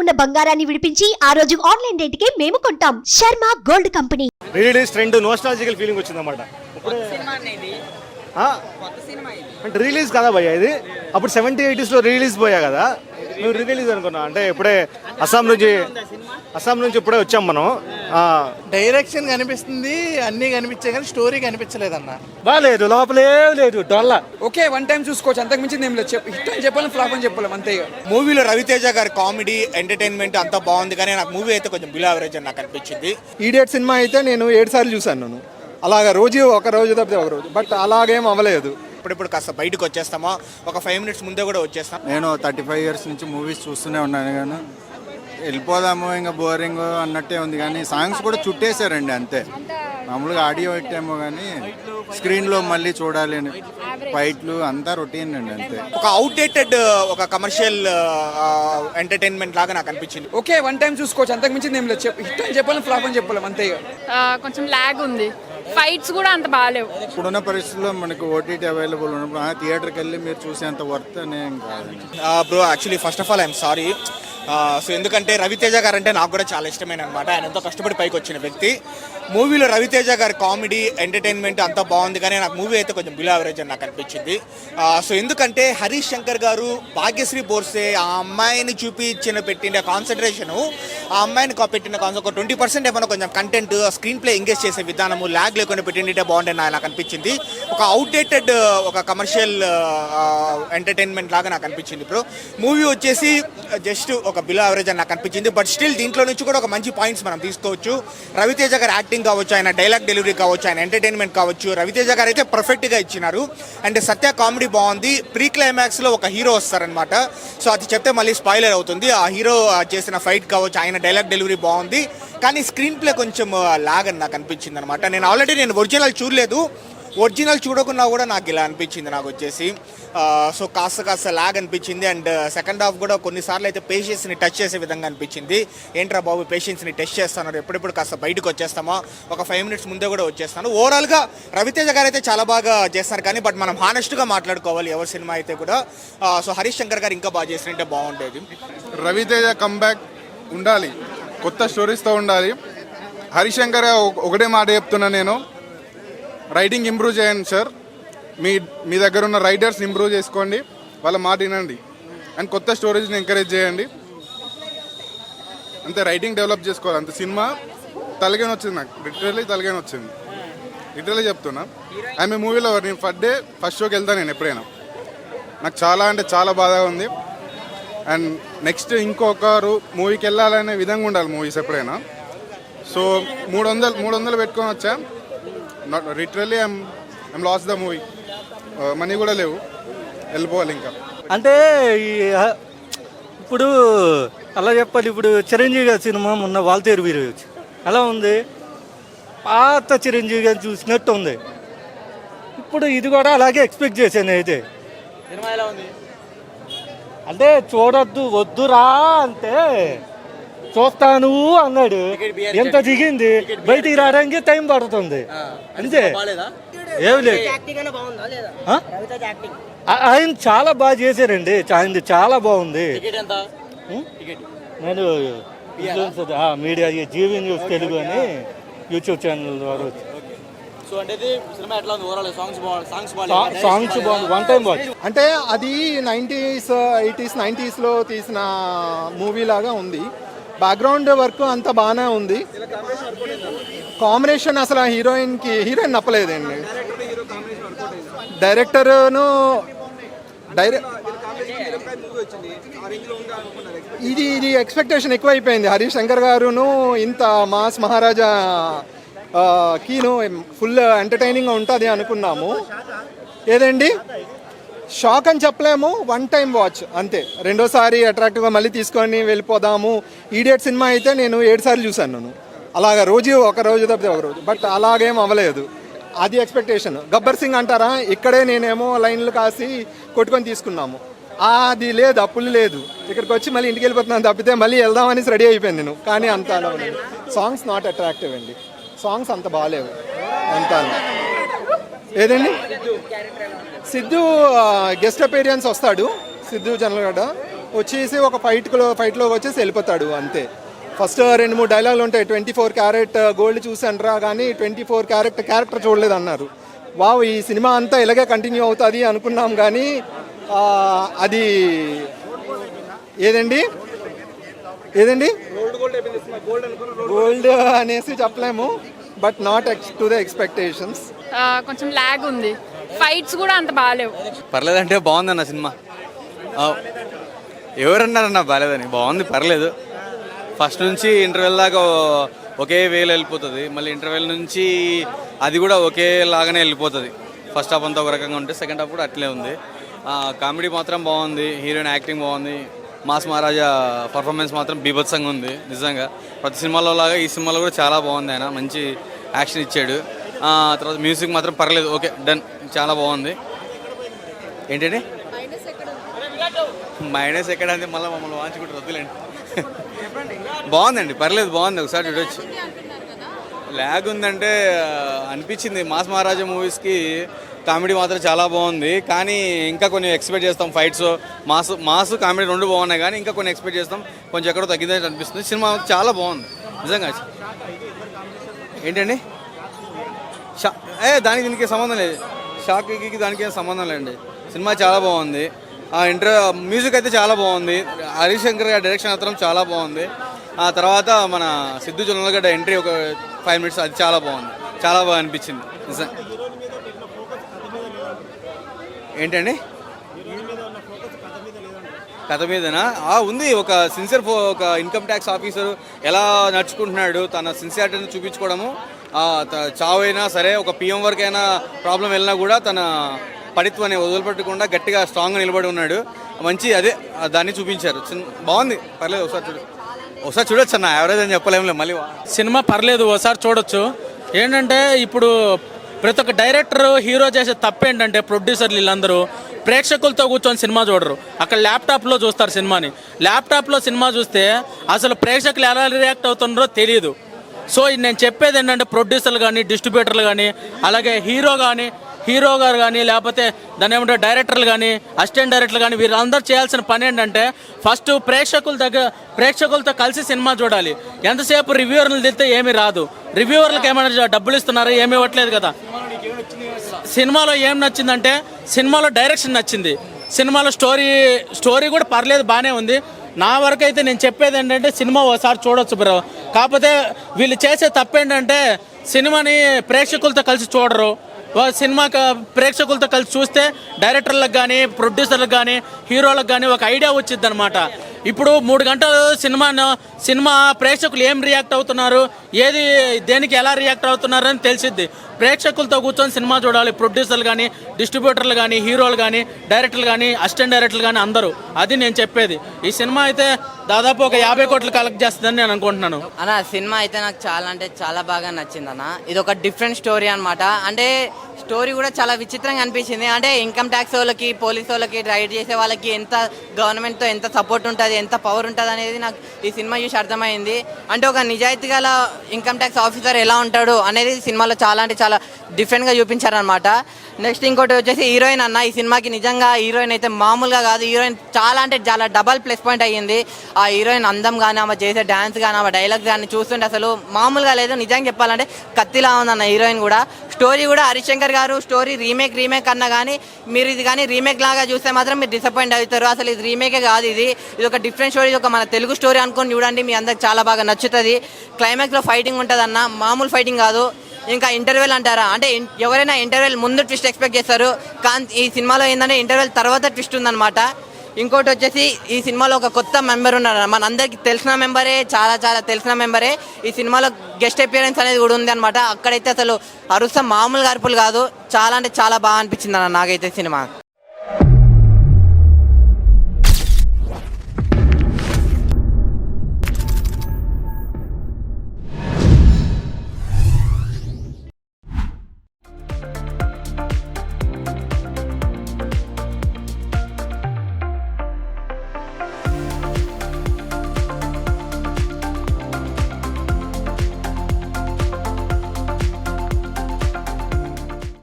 ఉన్న బంగారాన్ని విడిపించి ఆ రోజు ఆన్లైన్ రేటుకే మేము కొంటాం. Sharma gold company. Release trend nostalgical feeling వచ్చిందన్నమాట. అంటే రిలీజ్ కదా భయ్య ఇది, అప్పుడు 70s 80s రిలీజ్ పోయా కదా, మేము రిలీజ్ అనుకున్నా. అంటే ఇప్పుడే అస్సాం నుంచి ఇప్పుడే వచ్చాం మనం. డైరెక్షన్ కనిపిస్తుంది, అన్నీ కనిపించే కానీ స్టోరీ కనిపించలేదన్న. బాగాలేదు, లోపలే లేదు, డొల్ల. ఓకే, వన్ టైం చూసుకోవచ్చు, అంతకు మించింది ఏం లేదు. హిట్ అని చెప్పాలి, ఫ్లాప్ అని చెప్పలేం, అంతే. మూవీలో రవితేజ గారి కామెడీ ఎంటర్టైన్మెంట్ అంతా బాగుంది, కానీ నాకు మూవీ అయితే కొంచెం బిలో యావరేజ్ అని నాకు అనిపించింది. ఈడియట్ సినిమా అయితే నేను 7 సార్లు చూసాను. నేను అలాగా ఒక రోజు తప్పితే ఒక రోజు, బట్ అలాగేం అవ్వలేదు. ఇప్పుడు కాస్త బయటకు వచ్చేస్తామా, ఒక 5 minutes ముందే కూడా వచ్చేస్తాం. నేను 35 years నుంచి మూవీస్ చూస్తూనే ఉన్నాను, కానీ వెళ్ళిపోదాము ఇంకా బోరింగ్ అన్నట్టే ఉంది. కానీ సాంగ్స్ కూడా చుట్టేశారండి అంతే. మామూలుగా ఆడియో పెట్టామో కానీ స్క్రీన్లో మళ్ళీ చూడాలి అని, ఫైట్లు అంతా రొటీన్ అండి అంతే. ఒక అవుట్డేటెడ్ ఒక కమర్షియల్ ఎంటర్టైన్మెంట్ లాగా నాకు అనిపించింది. ఓకే, వన్ టైం చూసుకోవచ్చు, అంతకు మించింది ఏం లేదు. హిట్ అని చెప్పాలి, ఫ్లాప్ అని చెప్పలేం, అంతే. కొంచెం లాగ్ ఉంది, ఫైట్స్ కూడా అంత బాగాలేవు. ఇప్పుడున్న పరిస్థితుల్లో మనకు ఓటీటీ అవైలబుల్ ఉన్నప్పుడు థియేటర్కి వెళ్ళి మీరు చూసేంత వర్త్ అనేం కాదండి. Bro, actually first of all I'm sorry. So ఎందుకంటే రవితేజ గారు అంటే నాకు కూడా చాలా ఇష్టమైన అనమాట. ఆయన ఎంతో కష్టపడి పైకి వచ్చిన వ్యక్తి. మూవీలో రవితేజ గారి కామెడీ ఎంటర్టైన్మెంట్ అంతా బాగుంది, కానీ నాకు మూవీ అయితే కొంచెం బిలో యావరేజ్ అని నాకు అనిపించింది. సో ఎందుకంటే హరీష్ శంకర్ గారు భాగ్యశ్రీ బోర్సే ఆ అమ్మాయిని పెట్టిన కాన్సన్ట్రేషను, ఆ అమ్మాయిని పెట్టిన ఒక 20% ఏమైనా కొంచెం కంటెంట్, స్క్రీన్ ప్లే ఎంగేజ్ చేసే విధానము ల్యాగ్ లేకుండా పెట్టింటే బాగుంటుంది నాకు అనిపించింది. ఒక అవుట్డేటెడ్ ఒక కమర్షియల్ ఎంటర్టైన్మెంట్ లాగా నాకు అనిపించింది. ఇప్పుడు మూవీ వచ్చేసి జస్ట్ ఒక బిలో యావరేజ్ అని నాకు అనిపించింది. బట్ స్టిల్ దీంట్లో నుంచి కూడా ఒక మంచి పాయింట్స్ మనం తీసుకోవచ్చు. రవితేజ గారి యాక్టింగ్ కావచ్చు, ఆయన డైలాగ్ డెలివరీ కావచ్చు, ఆయన ఎంటర్టైన్మెంట్ కావచ్చు, రవితేజ గారు అయితే పర్ఫెక్ట్గా ఇచ్చినారు. అండ్ సత్య కామెడీ బాగుంది. ప్రీ క్లైమాక్స్లో ఒక హీరో వస్తారనమాట. సో అది చెప్తే మళ్ళీ స్పాయిలర్ అవుతుంది. ఆ హీరో చేసిన ఫైట్ కావచ్చు, ఆయన డైలాగ్ డెలివరీ బాగుంది, కానీ స్క్రీన్ ప్లే కొంచెం లాగ్ అని నాకు అనిపించింది అనమాట. నేను ఒరిజినల్ చూడలేదు, ఒరిజినల్ చూడకున్నా కూడా నాకు ఇలా అనిపించింది నాకు వచ్చేసి. సో కాస్త లాగ్ అనిపించింది. అండ్ సెకండ్ హాఫ్ కూడా కొన్నిసార్లు అయితే పేషెన్స్ని టచ్ చేసే విధంగా అనిపించింది. ఏంట్రా బాబు పేషెన్స్ని టెస్ట్ చేస్తున్నారు, ఎప్పుడెప్పుడు కాస్త బయటకు వచ్చేస్తామా, ఒక 5 minutes ముందే కూడా వచ్చేస్తాను. ఓవరాల్గా రవితేజ గారు అయితే చాలా బాగా చేస్తారు, కానీ బట్ మనం హానెస్ట్గా మాట్లాడుకోవాలి ఎవరి సినిమా అయితే కూడా. సో హరీష్ శంకర్ గారు ఇంకా బాగా చేసినట్టే బాగుండేది. రవితేజ కంబ్యాక్ ఉండాలి, కొత్త స్టోరీస్తో ఉండాలి. హరీష్ శంకర్ ఒకటే మాట చెప్తున్నా నేను, రైటింగ్ ఇంప్రూవ్ చేయండి సార్. మీ దగ్గర ఉన్న రైటర్స్ ఇంప్రూవ్ చేసుకోండి, వాళ్ళ మాట వినండి, అండ్ కొత్త స్టోరీస్ని ఎంకరేజ్ చేయండి. అంతే, రైటింగ్ డెవలప్ చేసుకోవాలి అంతే. సినిమా తలగానే వచ్చింది నాకు, లిటరల్లీ తలగానే వచ్చింది, లిటరల్లీ చెప్తున్నా. ఆమె మూవీలో నేను ఫస్ట్ షోకి వెళ్తాను నేను ఎప్పుడైనా. నాకు చాలా అంటే చాలా బాధగా ఉంది. అండ్ నెక్స్ట్ ఇంకొకరు మూవీకి వెళ్ళాలనే విధంగా ఉండాలి మూవీస్ ఎప్పుడైనా. సో 300 పెట్టుకొని వచ్చా. Not literally I'm last the movie. Money కూడా లేవు, వెళ్ళిపోవాలి ఇంకా. అంటే ఇప్పుడు అలా చెప్పాలి. ఇప్పుడు చిరంజీవి గారి సినిమా మొన్న వాల్తేరు వీరు ఎలా ఉంది, పాత చిరంజీవి గారిని చూసినట్టు ఉంది. ఇప్పుడు ఇది కూడా అలాగే ఎక్స్పెక్ట్ చేశాను అయితే. సినిమా ఎలా ఉంది అంటే చూడొద్దు వద్దురా అంటే చూస్తాను అన్నాడు, ఎంత దిగింది, బయటికి రావడానికి టైం పడుతుంది అంతే, ఏమి లేదు. ఆయన చాలా బాగా చేశారండి, ఆయనది చాలా బాగుంది. నేను మీడియా జీవి న్యూస్ తెలుగు అని యూట్యూబ్ ఛానల్ ద్వారా సాంగ్స్ బాగుంది, వన్ టైం వాచ్. అంటే అది 90s 80s 90s తీసిన మూవీ లాగా ఉంది. బ్యాక్గ్రౌండ్ వర్క్ అంతా బాగానే ఉంది. కాంబినేషన్ అసలు హీరోయిన్ నప్పలేదండి. డైరెక్టర్ను ఇది ఎక్స్పెక్టేషన్ ఎక్కువైపోయింది. హరీష్ శంకర్ గారును ఇంత మాస్ మహారాజా కీను ఫుల్ ఎంటర్టైనింగ్గా ఉంటుంది అనుకున్నాము. ఏదండి షాక్ అని చెప్పలేము, వన్ టైం వాచ్ అంతే. రెండోసారి అట్రాక్టివ్గా మళ్ళీ తీసుకొని వెళ్ళిపోదాము. ఈడియట్ సినిమా అయితే నేను 7 సార్లు చూశాను నేను. అలాగా ఒక రోజు తప్పితే ఒక రోజు, బట్ అలాగేం అవ్వలేదు. అది ఎక్స్పెక్టేషన్. గబ్బర్ సింగ్ అంటారా, ఇక్కడే నేనేమో లైన్లు కాసి కొట్టుకొని తీసుకున్నాము. అది లేదు, అప్పులు లేదు. ఇక్కడికి వచ్చి మళ్ళీ ఇంటికి వెళ్ళిపోతున్నాను తప్పితే మళ్ళీ వెళ్దామని రెడీ అయిపోయింది నేను. కానీ అంత అలా లేదు. సాంగ్స్ నాట్ అట్రాక్టివ్ అండి, సాంగ్స్ అంత బాగాలేవు అంత. ఏదండి సిద్ధు గెస్ట్ అపీరియన్స్ వస్తాడు, సిద్ధు జనరల్గా వచ్చేసి ఒక ఫైట్లోకి వచ్చేసి వెళ్ళిపోతాడు అంతే. ఫస్ట్ 2-3 డైలాగులు ఉంటాయి. 24 క్యారెట్ గోల్డ్ చూసానరా కానీ 24 క్యారెక్టర్ చూడలేదు అన్నారు. వావ్, ఈ సినిమా అంతా ఇలాగే కంటిన్యూ అవుతుంది అనుకున్నాం కానీ అది ఏదండి గోల్డ్ అనేసి చెప్పలేము, but not to the expectations. కొంచెం లాగ్ ఉంది, ఫైట్స్ కూడా అంత బాగాలేవు. పర్లేదంటే బాగుందన్న సినిమా. ఎవరన్నారన్న బాగాలేదని? బాగుంది, పర్లేదు. ఫస్ట్ నుంచి ఇంటర్వెల్ దాకా ఒకే వేలో వెళ్ళిపోతుంది, మళ్ళీ ఇంటర్వెల్ నుంచి అది కూడా ఒకేలాగానే వెళ్ళిపోతుంది. ఫస్ట్ హాఫ్ అంతా ఒక రకంగా ఉంటే సెకండ్ హాఫ్ కూడా అట్లే ఉంది. కామెడీ మాత్రం బాగుంది, హీరోయిన్ యాక్టింగ్ బాగుంది, మాస్ మహారాజా పర్ఫార్మెన్స్ మాత్రం బీభత్సంగా ఉంది. నిజంగా ప్రతి సినిమాలో లాగా ఈ సినిమాలో కూడా చాలా బాగుంది. ఆయన మంచి యాక్షన్ ఇచ్చాడు. తర్వాత మ్యూజిక్ మాత్రం పర్లేదు, ఓకే డన్, చాలా బాగుంది. ఏంటంటే మైనస్ ఎక్కడ అంటే మళ్ళీ మమ్మల్ని వాంచుకుంటారు, వద్దులేండి. బాగుందండి, పర్లేదు, బాగుంది, ఒకసారి చూడొచ్చు. ల్యాగ్ ఉందంటే అనిపించింది. మాస్ మహారాజా మూవీస్కి కామెడీ మాత్రం చాలా బాగుంది, కానీ ఇంకా కొన్ని ఎక్స్పెక్ట్ చేస్తాం. ఫైట్స్ మాస్ కామెడీ రెండు బాగున్నాయి, కానీ ఇంకా కొన్ని ఎక్స్పెక్ట్ చేస్తాం. కొంచెం ఎక్కడో తగ్గిందని అనిపిస్తుంది. సినిమా చాలా బాగుంది నిజంగా. ఏంటండి దానికి దీనికి సంబంధం లేదు, షాక్కి దానికి సంబంధం లేదండి. సినిమా చాలా బాగుంది. మ్యూజిక్ అయితే చాలా బాగుంది. హరీష్ శంకర్ గారి డైరెక్షన్ మాత్రం చాలా బాగుంది. ఆ తర్వాత మన సిద్ధు జొన్నలగడ్డ ఎంట్రీ ఒక 5 minutes, అది చాలా బాగుంది, చాలా బాగా అనిపించింది నిజం. ఏంటండి కథ మీదనా? ఉంది. ఒక సిన్సియర్ ఒక ఇన్కమ్ ట్యాక్స్ ఆఫీసర్ ఎలా నడుచుకుంటున్నాడు, తన సిన్సియారిటీని చూపించుకోవడము. చావు అయినా సరే, ఒక పిఎం వరకు అయినా ప్రాబ్లం వెళ్ళినా కూడా తన పడిత్వాన్ని వదిలిపెట్టకుండా గట్టిగా స్ట్రాంగ్గా నిలబడి ఉన్నాడు. మంచి అదే దాన్ని చూపించారు. బాగుంది, పర్లేదు, ఒకసారి చూడొచ్చు అన్న. యావరేజ్ అని చెప్పలేము, మళ్ళీ సినిమా పర్లేదు, ఒకసారి చూడొచ్చు. ఏంటంటే ఇప్పుడు ప్రతి ఒక్క డైరెక్టర్ హీరో చేసే తప్పు ఏంటంటే ప్రొడ్యూసర్లు వీళ్ళందరూ ప్రేక్షకులతో కూర్చొని సినిమా చూడరు. అక్కడ ల్యాప్టాప్లో చూస్తారు సినిమాని. ల్యాప్టాప్లో సినిమా చూస్తే అసలు ప్రేక్షకులు ఎలా రియాక్ట్ అవుతున్నారో తెలియదు. సో నేను చెప్పేది ఏంటంటే ప్రొడ్యూసర్లు కానీ, డిస్ట్రిబ్యూటర్లు కానీ, అలాగే హీరో గారు కానీ, లేకపోతే దాని ఏమంటే డైరెక్టర్లు కానీ, అసిస్టెంట్ డైరెక్టర్లు కానీ, వీరందరూ చేయాల్సిన పని ఏంటంటే ఫస్ట్ ప్రేక్షకులతో కలిసి సినిమా చూడాలి. ఎంతసేపు రివ్యూవర్లు తిరిగితే ఏమీ రాదు. రివ్యూవర్లకు ఏమైనా డబ్బులు ఇస్తున్నారు? ఏమీ ఇవ్వట్లేదు కదా. సినిమాలో ఏం నచ్చిందంటే సినిమాలో డైరెక్షన్ నచ్చింది. సినిమాలో స్టోరీ కూడా పర్లేదు, బాగానే ఉంది. నా వరకు అయితే నేను చెప్పేది ఏంటంటే సినిమా ఒకసారి చూడొచ్చు బ్రో. కాకపోతే వీళ్ళు చేసే తప్పు ఏంటంటే సినిమాని ప్రేక్షకులతో కలిసి చూడరు. సినిమా ప్రేక్షకులతో కలిసి చూస్తే డైరెక్టర్లకు కానీ, ప్రొడ్యూసర్లకు కానీ, హీరోలకు కానీ ఒక ఐడియా వచ్చింది అనమాట. ఇప్పుడు 3 గంటలు సినిమా ప్రేక్షకులు ఏం రియాక్ట్ అవుతున్నారు, దేనికి ఎలా రియాక్ట్ అవుతున్నారు అని తెలిసిద్ది. ప్రేక్షకులతో కూర్చొని సినిమా చూడాలి. ప్రొడ్యూసర్లు కానీ, డిస్ట్రిబ్యూటర్లు కానీ, హీరోలు కానీ, డైరెక్టర్లు కానీ, అసిస్టెంట్ డైరెక్టర్లు కానీ అందరూ. అది నేను చెప్పేది. ఈ సినిమా అయితే దాదాపు ఒక 50 కోట్లు కలెక్ట్ చేస్తుందని నేను అనుకుంటున్నాను. అన్న సినిమా అయితే నాకు చాలా అంటే చాలా బాగా నచ్చింది అన్న. ఇది ఒక డిఫరెంట్ స్టోరీ అనమాట. అంటే స్టోరీ కూడా చాలా విచిత్రంగా అనిపించింది. అంటే ఇన్కమ్ ట్యాక్స్ వాళ్ళకి, పోలీస్ వాళ్ళకి, రైడ్ చేసే వాళ్ళకి ఎంత గవర్నమెంట్తో ఎంత సపోర్ట్ ఉంటుంది, ఎంత పవర్ ఉంటుంది అనేది నాకు ఈ సినిమా చూసి అర్థమైంది. అంటే ఒక నిజాయితీ గల ఇన్కమ్ ట్యాక్స్ ఆఫీసర్ ఎలా ఉంటాడు అనేది సినిమాలో చాలా అంటే చాలా డిఫరెంట్గా చూపించారనమాట. నెక్స్ట్ ఇంకోటి వచ్చేసి హీరోయిన్ అన్న. ఈ సినిమాకి నిజంగా హీరోయిన్ అయితే మామూలుగా కాదు. హీరోయిన్ చాలా అంటే చాలా డబల్ ప్లస్ పాయింట్ అయ్యింది. ఆ హీరోయిన్ అందం కానీ, ఆమె చేసే డ్యాన్స్ కానీ, ఆమె డైలాగ్స్ కానీ చూస్తుంటే అసలు మామూలుగా లేదు. నిజంగా చెప్పాలంటే కత్తిలా ఉందన్న హీరోయిన్ కూడా. స్టోరీ కూడా హరీష్ శంకర్ గారు స్టోరీ రీమేక్ అన్నా కానీ మీరు ఇది కానీ రీమేక్ లాగా చూస్తే మాత్రం మీరు డిసప్పాయింట్ అవుతారు. అసలు ఇది రీమేకే కాదు, ఇది ఒక డిఫరెంట్ స్టోరీ, ఒక మన తెలుగు స్టోరీ అనుకొని చూడండి, మీ అందరికి చాలా బాగా నచ్చుతుంది. క్లైమాక్స్లో ఫైటింగ్ ఉంటుంది అన్న, మామూలు ఫైటింగ్ కాదు. ఇంకా ఇంటర్వెల్ అంటారా, అంటే ఎవరైనా ఇంటర్వెల్ ముందు ట్విస్ట్ ఎక్స్పెక్ట్ చేస్తారు, కానీ ఈ సినిమాలో ఏంటంటే ఇంటర్వెల్ తర్వాత ట్విస్ట్ ఉందన్నమాట. ఇంకోటి వచ్చేసి ఈ సినిమాలో ఒక కొత్త మెంబర్ ఉన్నారు. మనందరికి తెలిసిన మెంబరే, చాలా చాలా తెలిసిన మెంబరే. ఈ సినిమాలో గెస్ట్ అపియరెన్స్ అనేది కూడా ఉంది అనమాట. అక్కడైతే అసలు అరుస్తా మామూలుగా అరుపులు కాదు. చాలా అంటే చాలా బాగా అనిపించింది అన్న నాకైతే సినిమా.